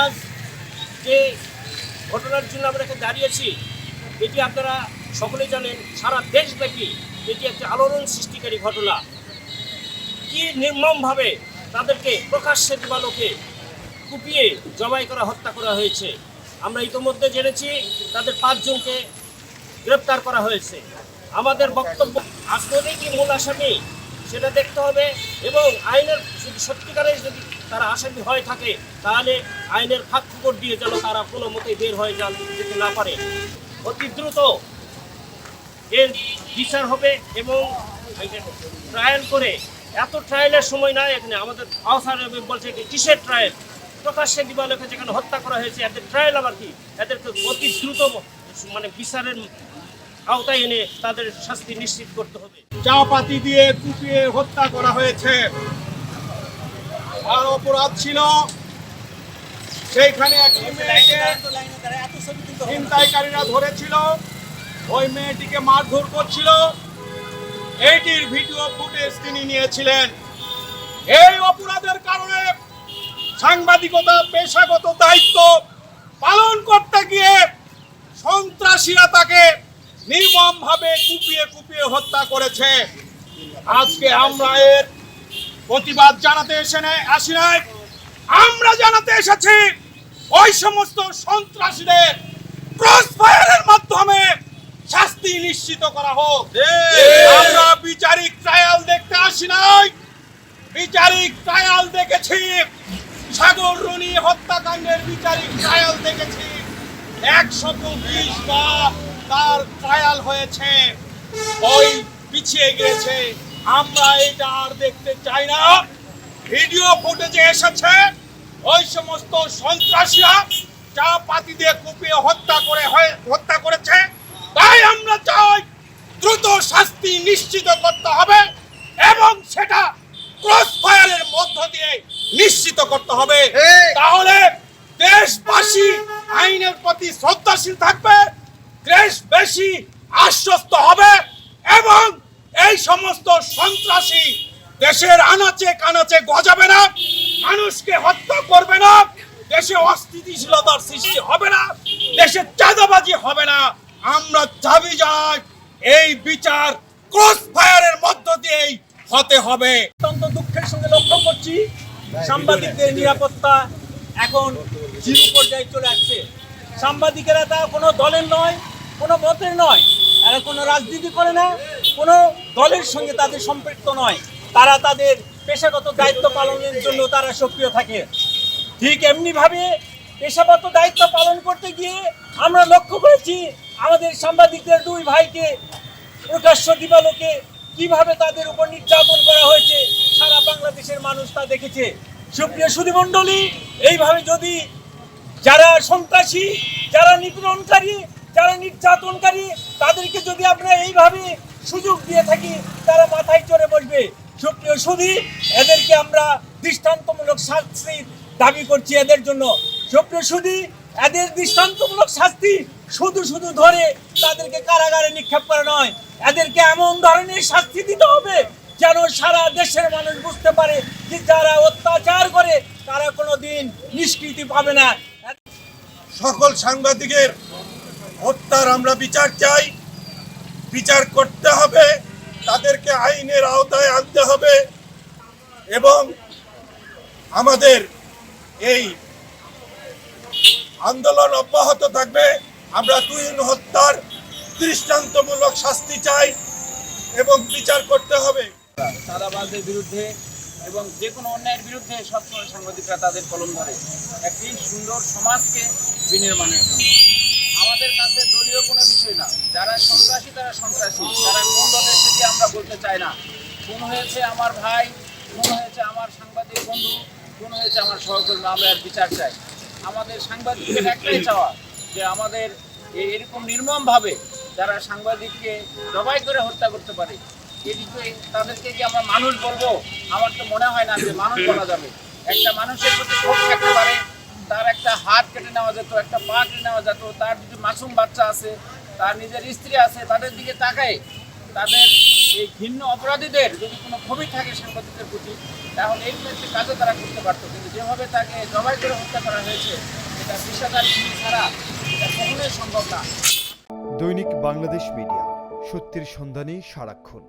আজ যে ঘটনার জন্য আমরা এখানে দাঁড়িয়েছি, এটি আপনারা সকলেই জানেন, সারা দেশব্যাপী এটি একটি আলোড়ন সৃষ্টিকারী ঘটনা। কি নির্মমভাবে তাদেরকে প্রকাশ্যে দিবালোকে কুপিয়ে জবাই করা, হত্যা করা হয়েছে। আমরা ইতিমধ্যে জেনেছি তাদের 5 জনকে গ্রেপ্তার করা হয়েছে। আমাদের বক্তব্য, আসলে কি মূল আসামি সেটা দেখতে হবে, এবং আইনের সত্যিকারের যদি তারা আসামি হয়ে থাকে তাহলে আইনের ফাঁক ফোকর দিয়ে যেন তারা কোনো মতেই বের হয়ে যেতে না পারে। অতি দ্রুত এর বিচার হবে এবং ট্রায়াল করে, এত ট্রায়ালের সময় নাই এখানে। আমাদের আহসান বলছে কিসের ট্রায়াল? প্রকাশ্যে দিবালোকে যেখানে হত্যা করা হয়েছে এদের ট্রায়াল আবার কি? এদেরকে অতি দ্রুত বিচারের আওতায় এনে তাদের শাস্তি নিশ্চিত করতে হবে। চাপাতি দিয়ে কুপিয়ে হত্যা করা হয়েছে। আর অপরাধ ছিল সেইখানে একটি মেয়েকে ছিনতাইকারীরা ধরেছিল, ওই মেয়েটিকে মারধর করছিল। এইটির ভিডিও ফুটেজ তিনি নিয়েছিলেন। এই অপরাধের কারণে সাংবাদিকতা পেশাগত দায়িত্ব পালন করতে গিয়ে সন্ত্রাসীরা তাকে নির্মমভাবে কুপিয়ে হত্যা করেছে। আজকে আমরা এর প্রতিবাদ জানাতে আসি নাই, আমরা জানাতে এসেছি ওই সমস্ত সন্ত্রাসীদের ক্রস ফায়ারের মাধ্যমে শাস্তি নিশ্চিত করা হোক। আমরা বিচারিক ট্রায়াল দেখতে আসি নাই, বিচারিক ট্রায়াল দেখেছি। সাগর রুনি হত্যাকাণ্ডের বিচারিক ট্রায়াল দেখেছি। 120 বার তার ট্রায়াল হয়েছে, ওই পিছিয়ে গিয়েছে। আমরা এটা আর দেখতে চাই না। ভিডিও ফুটেজে এসেছে ওই সমস্ত সন্ত্রাসীরা চাপাতি দিয়ে কুপিয়ে হত্যা করেছে। তাই আমরা চাই দ্রুত শাস্তি নিশ্চিত করতে হবে এবং সেটা ক্রস ফায়ারের মধ্য দিয়ে নিশ্চিত করতে হবে। তাহলে দেশবাসী আইনের প্রতি শ্রদ্ধাশীল থাকবে, দেশবাসী আশ্বস্ত হবে এবং এই সমস্ত সন্ত্রাসী দেশের আনাচে কানাচে গজাবে না, মানুষকে হত্যা করবে না, দেশে অস্থিতিশীলতার সৃষ্টি হবে না, দেশে চাঁদাবাজি হবে না। আমরা দাবি জানাই এই বিচার ক্রস ফায়ারের মধ্য দিয়েই হতে হবে। অত্যন্ত দুঃখের সঙ্গে লক্ষ্য করছি সাংবাদিকদের নিরাপত্তা এখন জিরো পর্যায়ে চলে আসছে। সাংবাদিকেরা তা কোনো দলের নয়, কোনো মতের নয়, এরা কোনো রাজনীতি করে না, কোনো দলের সঙ্গে তাদের সম্পৃক্ত নয়। তারা তাদের পেশাগত দায়িত্ব পালনের জন্য তারা সক্রিয় থাকে। ঠিক এমনিভাবে পেশাগত দায়িত্ব পালন করতে গিয়ে আমরা লক্ষ্য করেছি আমাদের সাংবাদিকদের 2 ভাইকে প্রকাশ্য দিবালোকে কিভাবে তাদের উপর নির্যাতন করা হয়েছে, সারা বাংলাদেশের মানুষ তা দেখেছে। সুপ্রিয় সুধীমণ্ডলী, এইভাবে যদি যারা সন্ত্রাসী, যারা নিপীড়নকারী, যারা নির্যাতনকারী, তাদেরকে যদি আমরা এইভাবে সুযোগ দিয়ে থাকি, তারা মাথায় চড়ে বসবে। সুপ্রিয় সুধী, এদেরকে আমরা দৃষ্টান্তমূলক শাস্তির দাবি করছি এদের জন্য। সুপ্রিয় সুধী, এদের দৃষ্টান্তমূলক শাস্তি শুধু ধরে তাদেরকে কারাগারে নিক্ষেপ করা নয়, এদেরকে এমন ধরনের শাস্তি দিতে হবে যেন সারা দেশের মানুষ বুঝতে পারে যে যারা অত্যাচার করে তারা কোনোদিন নিষ্কৃতি পাবে না। সকল সাংবাদিকের হত্যার আমরা বিচার চাই, বিচার করতে হবে, তাদেরকে আইনের আওতায় আনতে হবে এবং আমাদের এই আন্দোলন অব্যাহত থাকবে। আমরা তুহিন হত্যার দৃষ্টান্তমূলক শাস্তি চাই এবং বিচার করতে হবে। চাঁদাবাজের বিরুদ্ধে এবং যে কোনো অন্যায়ের বিরুদ্ধে সবসময় সাংবাদিকরা তাদের কলম ধরে একটি সুন্দর সমাজকে বিনির্মাণের জন্য। আমাদের কাছে দলীয় কোনো বিষয় না, যারা সন্ত্রাসী তারা সন্ত্রাসী, তারা কোন দলের সেটি আমরা বলতে চাই না। খুন হয়েছে আমার ভাই, খুন হয়েছে আমার সাংবাদিক বন্ধু, খুন হয়েছে আমার সহকর্মী, আমরা এর বিচার চাই। আমাদের সাংবাদিকদের একটাই চাওয়া যে আমাদের এরকম নির্মমভাবে যারা সাংবাদিককে জবাই করে হত্যা করতে পারে, এদিকে তাদেরকে কি আমরা মানুষ বলবো? আমার তো মনে হয় না যে মানুষ বলা যাবে। একটা মানুষের প্রতি ক্ষোভ থাকতে পারে, তার একটা হাত কেটে নেওয়া যেত, একটা পা কেটে নেওয়া যেত, তার যদি মাসুম বাচ্চা আছে, তার নিজের স্ত্রী আছে, তাদের দিকে তাকায় তাদের এই ঘৃণ্য অপরাধীদের যদি কোনো ক্ষোভই থাকে সাংবাদিকদের প্রতি, তাহলে এই ক্ষেত্রে কাজও তারা করতে পারত। কিন্তু যেভাবে তাকে জবাই করে হত্যা করা হয়েছে, এটা পেশাদার খুনি ছাড়া এটা কখনোই সম্ভব না। দৈনিক বাংলাদেশ মিডিয়া, সত্যের সন্ধানে সারাক্ষণ।